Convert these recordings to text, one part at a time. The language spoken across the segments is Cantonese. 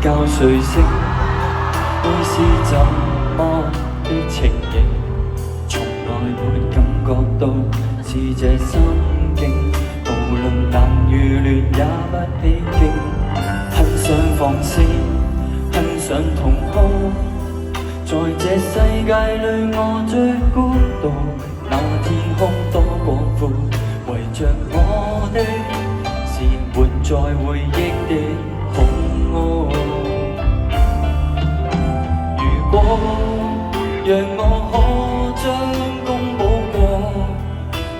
覺睡醒，會是怎麼的情形？從來沒感覺到是這心境，無論冷與暖也不起勁。很想放肆，很想同哭，在這世界裏我最孤獨。那天空多廣闊，圍着我的是滿載回憶的空屋。如果讓我可將功補過，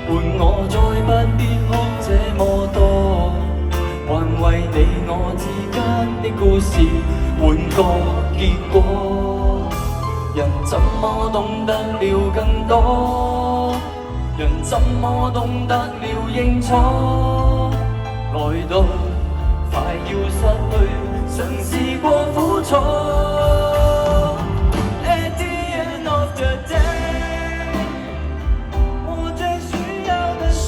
換我再不必哭這麼多，還為你我之間的故事換個結果。人怎麼懂得了更多？人怎麼懂得了認錯？來到快要失去，曾試過苦楚。At the end of the day， 我最需要的是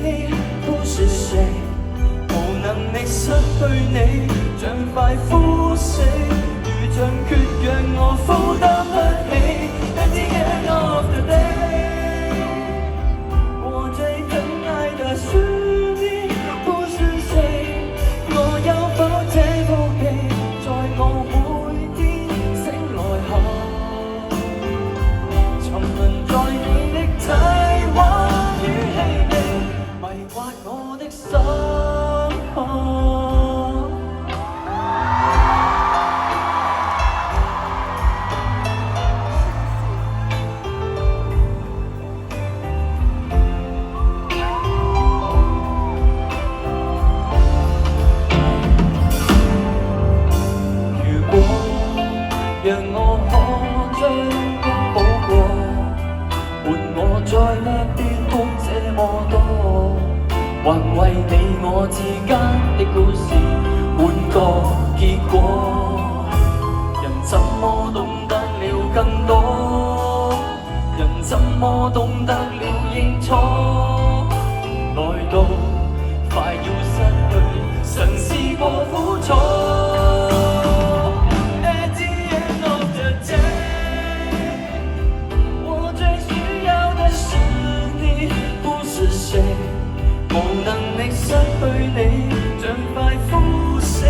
你，不是誰，無能力失去你，像塊枯死，如像缺氧我負擔不起。At the end of the day， 我最疼愛的是你，不是誰，我有否這福氣，在我每天醒來後，沉淪在你的體溫與氣味，迷惑我的心。讓我可將功補過，換我再不必哭這麼多，還為你我之間的故事換個結果。人怎麼懂得了更多？人怎麼懂得了認錯？來到快要失去，嘗試過苦楚。無能力失去你，像塊枯死。